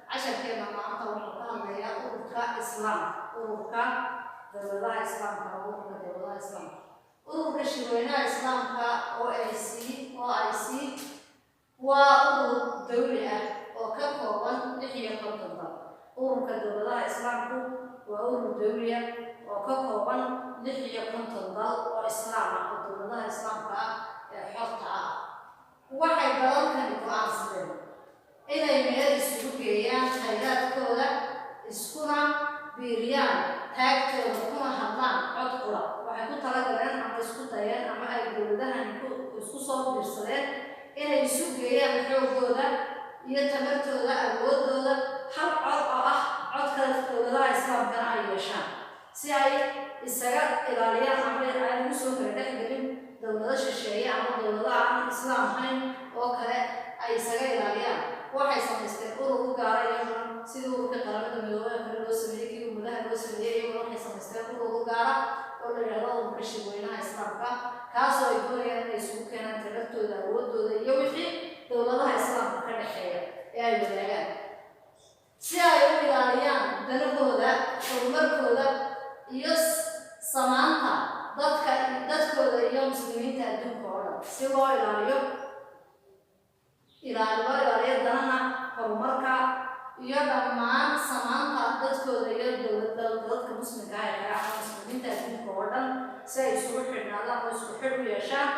عشان كده ما أنت وحنا يا أوركا إسلام أوركا دولة إسلام أوركا دولة إسلام أوركا شوينا إسلام OIC وأورك دولة وكفوان لحية قطبة أوركا دولة إسلام وأورك دولة وكفوان لحية قطبة وإسلام دولة إسلام حطها waxay dalalkan go'aansadeen inay meel isugu geeyaan khayraadkooda iskuna biiriyaan taagtooda kuna hadlaan cod qura waxay ku talagaleen ama isku dayeen ama ay dowladahan isku soo biirsadeen inay isu geeyaan xoogooda iyo tamartooda awoodooda hal cod oo ah codka dowladaha islaamkana ay yeeshaan si ay isaga ilaaliyaan ama ay ugu soo dhexgelin dowlado shisheeye ama dowladaha aan islaam ahayn oo kale ay isaga ilaaliyaan waxay samaysteen urur u gaara iyaguna sidii ururka qaramada midoobay kale loo sameeyey kii ummadaha loo sameeyey iyaguna waxay samaysteen urur u gaara oo la yidhaahdo ururka shirweynaha islaamka kaasoo ay doonayaan inay isugu keenaan tamartooda awoodooda iyo wixii dowladaha islaamka ka dhexeeya ee ay wadaagaan si ay u ilaaliyaan danahooda horumarkooda iyo samaanta dadkooda iyo muslimiinta adduunka oo dhan si loo ilaaliyo danaha horumarka iyo dhammaan samaanta dadkooda iyo dadka muslimka ah ee kale ama muslimiinta adduunka oo dhan si ay isugu xidhnaadaan oo isku xidh u yeeshaan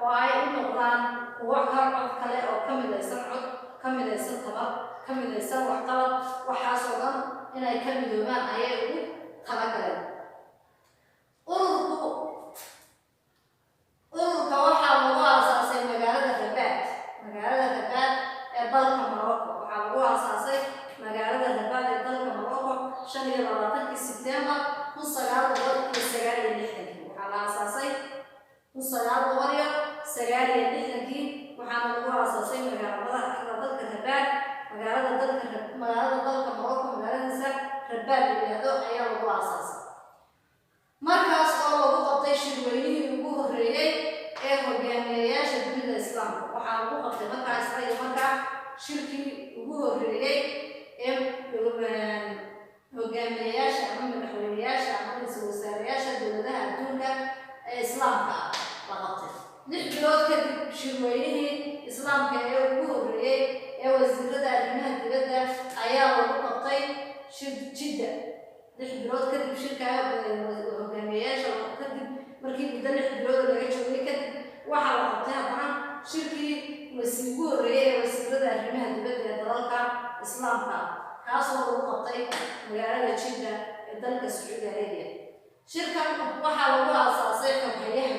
oo ay u noqdaan kuwo cod kale oo ka midaysan cod ka midaysan tabar ka midaysan waxqabad waxaasoo dhan inay ka midoobaan ayay ugu talagaleen ururka waxaa lagu aasaasay magaalada Rabat ee dalka Morocco waxaa lagu aasaasay magaalada Rabat ee dalka Morocco 25 Sebtembar 1969 waxaa la aasaasay 1969 waxaana lagu aasaasay magaalada dalka Rabat magaalada dalka Morocco magaaladiisa Rabat ayaa lagu aasaasay markaas oo lagu qabtay shirweynihii ugu horreeyay ee hogaamiyayaasha dunida islaamka waxaa lagu qabtay markaa shirkii ugu horreeyay ee hogaamiyayaasha ama madaxweynayaasha ama ra'iisul wasaarayaasha dowladaha adduunka ee islaamka la qabtay 6 bilood kadib shirweynihii islaamka ee ugu horreeyay ee wasiirada arrimaha dibadda ayaa lagu qabtay Jidda 6 bilood kadib shirka hogaamiyayaasha kadib markii muddo 6 bilood laga joogay kadib waxaa la qabtay haddana shirkii ugu horreeyay ee wasiirada arrimaha dibadda ee dalalka islaamka kaasoo lagu qabtay magaalada Jidda ee dalka Sacuudi Arabiya shirkan waxaa lagu aasaasay xoghayn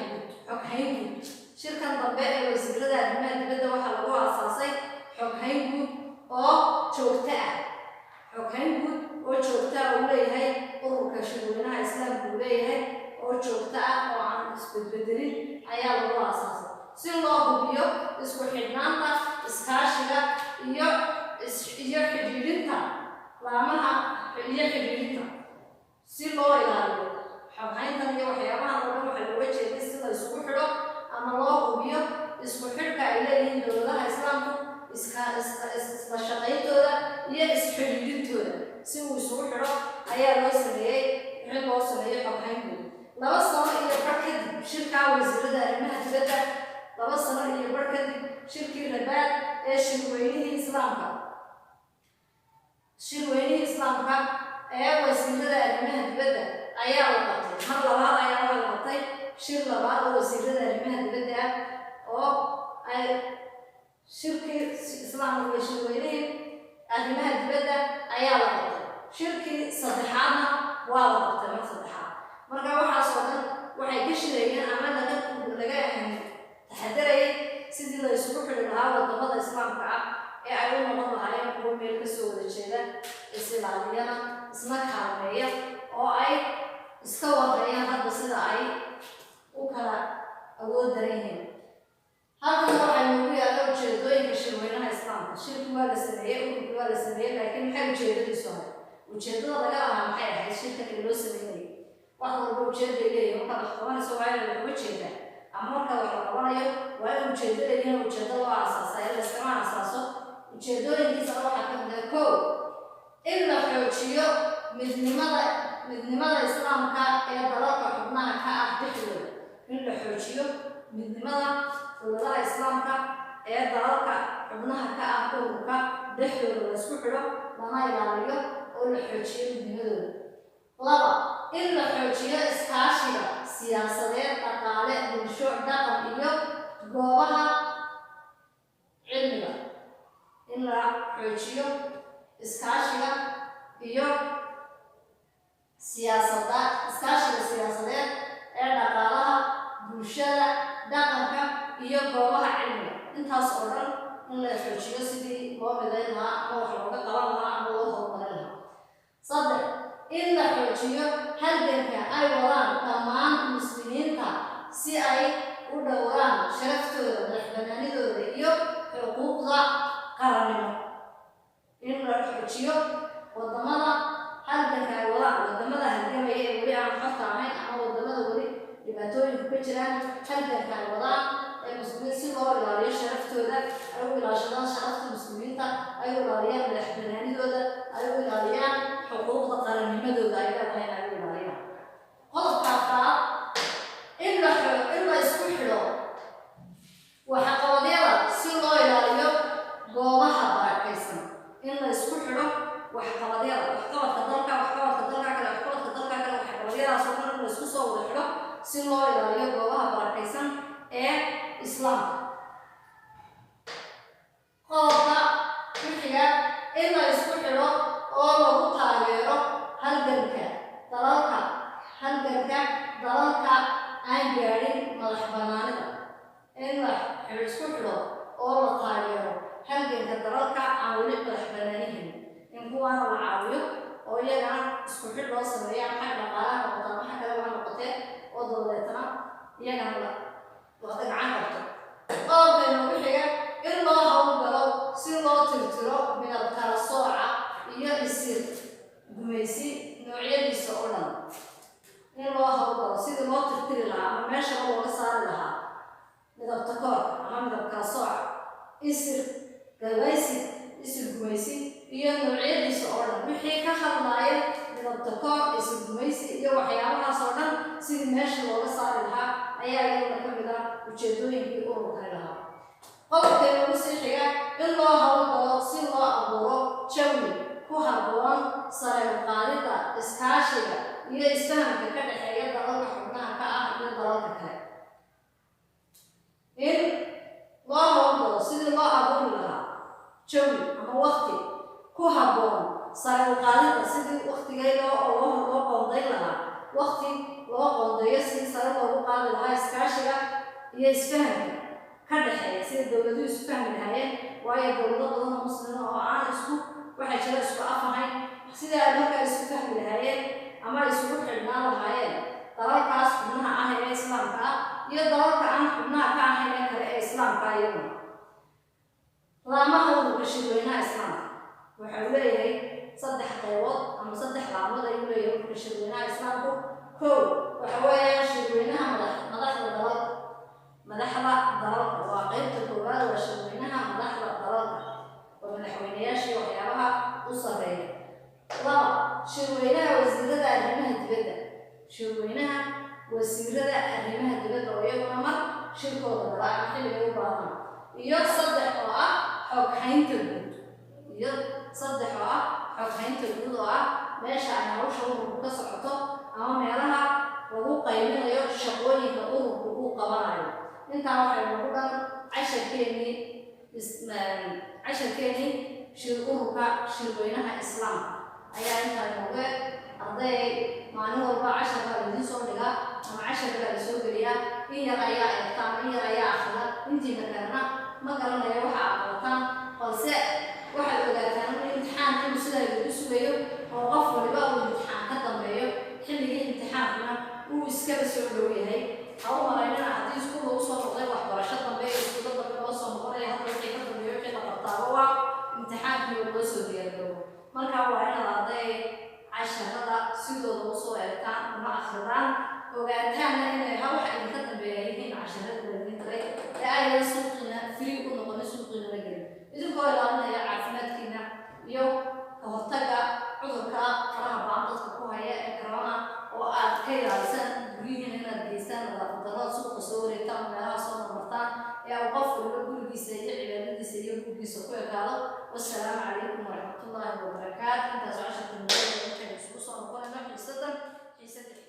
guud shirkan dambe ee wasiirada arrimaha dibadda waxaa lagu aasaasay xoghayn guud oo joogto ah uu leeyahay ururka shirweynaha islaamka uu leeyahay oo joogto ah oo aan isbedbedelin ayaa lagu aasaasay si loo hubiyo isku xidhnaanta iskaashiga iyo xidhiidhinta laamaha iyo xidhiidhinta si loo ilaaliyo xoghayntan iyo waxyaabahan oo dhan waxaa looga jeeday si la isugu xidho ama loo hubiyo isku xidhka ay leeyihiin dowladaha islaamku isla shaqayntooda iyo isxidhiidhintooda si uu isugu xidho ayaa loo sameeyey xoghayn guud 2 sano iyo bar kadib shirka wasiirada arrimaha dibadda 2 sano iyo bar kadib shirkii Rabat ee shirweynihii islaamka ee wasiirada arrimaha dibadda ayaa la qabtay mar labaad ayaa la qabtay shir labaad oo wasiirada arrimaha dibadda oo ay shirkii islaamka ee shirweynihii arrimaha dibadda ayaa la qabtay shirkii saddexaadna waa la qabtay mar saddexaad marka waxaasoo dhan waxay ka shirayeen ama laga taxadarayay sidii la isugu xidhi lahaa wadamada islaamka ah ee ay u noqon lahaayeen kuwo meel kasoo wada jeeda isilaaliyana isna kaalmeeya oo ay iska warreeyaan hadda sida ay u kala awood daran yihiin halkan waxay nagu yaalla ujeedooyinka shirweynaha islaamka shirki waa la sameeyey ururki waa la sameeyey laakiin maxay ujeedadiisu ahay ujeedada laga lahaa maxay ahayd shirkan loo sameynayay wax walba ujeeday leeyahay marka la qabanayso waa in laga jeeda ama marka wax la qabanayo waa in ujeedada leeyahay ujeedo loo aasaasay la iskama aasaaso ujeedooyinkiisa waxaa ka mid ah kow midnimada islaamka ee dalalka xubnaha ka ah dhexdooda in la xoojiyo midnimada dowladaha islaamka ee dalalka xubnaha ka ah ururka dhexdooda la isku xidho lana ilaaliyo oo la xoojiyo midnimadooda. laba in la xoojiyo iskaashiga siyaasadeed, dhaqaale, bulsho, dhaqan iyo goobaha cilmiga. in la xoojiyo iskaashiga siyaasadeed ee dhaqaalaha, bulshada, dhaqanka iyo goobaha cilmiga. intaas oo dhan in la xoojiyo sidii loo midayn lahaa ama wax looga qaban lahaa ama loo horumarin lahaa. saddex in la xoojiyo halganka ay wadaan dhammaan muslimiinta si ay u dhowraan sharaftooda, madaxbannaanidooda iyo xuquuqda qarannimo. in la xoojiyo wadamada halganka ay wadaan, wadamada halgamaya ee weli aan xorta ahayn ama wadamada weli dhibaatooyinku ka jiraan, halganka ay wadaan ee muslimiin si loo ilaaliyo sharaftooda, ay u ilaashadaan sharafta muslimiinta, ay u ilaaliyaan madaxbannaanidooda, ay u ilaaliyaan xuquuqda qarannimadooda ay leedahay ay u ilaaliyaan. qodobka afraad in la isku xidho waxqabadyada si loo ilaaliyo goobaha barakaysan. in la isku xidho waxqabadyada, waxqabadka dalka kale, waxqabadyadaas oo dhan in la isku soo wada xidho si loo ilaaliyo goobaha barakaysan ee islaamka. qodobka xiga in la isku xidho oo lagu taageero halganka dalalka aan gaadhin madaxbannaanida. in la isku xidho oo la taageero halganka dalalka aan weli madaxbannaanihin, in kuwaana la caawiyo oo iyagana isku xidh loo sameeyaan xag dhaqaalaha noqota ama xag kale waxa noqotee oo dabadeetana iyagana la gacan qabto. qodobka inoogu xiga in loo hawlgalo si loo tirtiro midab kala sooca iyo isir gumaysi noocyadiisa oo dhan. in loo hawlgalo sidii loo tirtiri lahaa ama meesha looga saari lahaa midabta koor ama midab kala sooca, isir gumaysi iyo noocyadiisa oo dhan. wixii ka hadlaaya midabta koor, isir gumaysi iyo waxyaabahaas oo dhan sidii meesha looga saari lahaa ayaa iyadana ka mid ah ujeedooyinkii ururkani lahaa. qodobka inoogu sii xiga in loo hawlgalo si loo abuuro jawi ku habboon sare u qaadida iskaashiga iyo isfahamka ka dhexeeya dalalka xubnaha ka ah iyo dalalka kale. in loo hawlgalo sidii loo abuuri lahaa jawi ama waqti ku habboon sare u qaadida, sidii waqtigeeda loo qoondayn lahaa, waqti loo qoondeeyo si sare loogu qaadi lahaa iskaashiga iyo isfahamka ka dhexeeya, sida dowladuhu isu fahmi lahaayeen. waayo dowlado badan oo muslimiin oo aan waxaa jira isku af ahayn, sidii ay markaa isu fahmi lahaayeen ama isugu xidhnaan lahaayeen dalalkaas xubnaha ah ee islaamka ah iyo dalalka aan xubnaha ka ahayn ee kale ee islaamka iyaguna. laamaha ururka shirweynaha islaamka waxa uu leeyahay 3 qaybood ama 3 laamood ayuu leeyahay ururka shirweynaha islaamku. kow waxa weeyaan shirweynaha madaxda dalalka waa qaybta koowaad waa shirweynaha madaxda dalalka oo madaxweynayaashii waxyaabaha u sarreeya. laba shirweynaha wasiirada arrimaha dibadda oo iyaguna mar shirkooda dhala ama xilliga u baahan. iyo 3 oo ah xoghaynta guud oo ah meesha ay hawsha ururku ka socoto ama meelaha lagu qaybinayo shaqooyinka ururku uu qabanayo. intaa waxay nagu dhan casharkeenii ururka shirweynaha islaamka ayaa intaa nooga arday maalin walba cashar baa laidin soo dhigaa ama cashar baa la soo geliyaa. in yar ayaa eegta ama in yar ayaa akrida, intiina kalena ma garanaya waxa aad qabataan, balse waxaad ogaataan in imtixaanka inuu sidaa lagu sugayo oo qof waliba uu imtixaan ka dambeeyo. xilligii imtixaankuna uu iskaba soo dhow yahay. ha u malaynana haddii isku lagu soo noqday waxbarasho dambe iyo iskuulo dambe loo soo noqonaya hadda wixii ka dambeeyo wixii la qabtaaba waa imtixaankii oo loo soo diyaargaroobo. marka waa inaad arday casharada sidooda usoo eegtaan ama akridaan, ogaataanna inay waxa idinka dambeeya yihiin casharada laydin diray ee aynan suuqiina free u noqonin, suuqiina la gelin, idinkoo ilaalinaya caafimaadkiina iyo ka hortagga cudurka faraha ba'an مقدرات سوق صوري تام لها صوت مرتان يا وقف الكل بيسيء عبادة سيء بيسوي كذا والسلام عليكم ورحمة الله وبركاته. انت عشان تنقل انت خصوصا وقلنا في صدر في صدر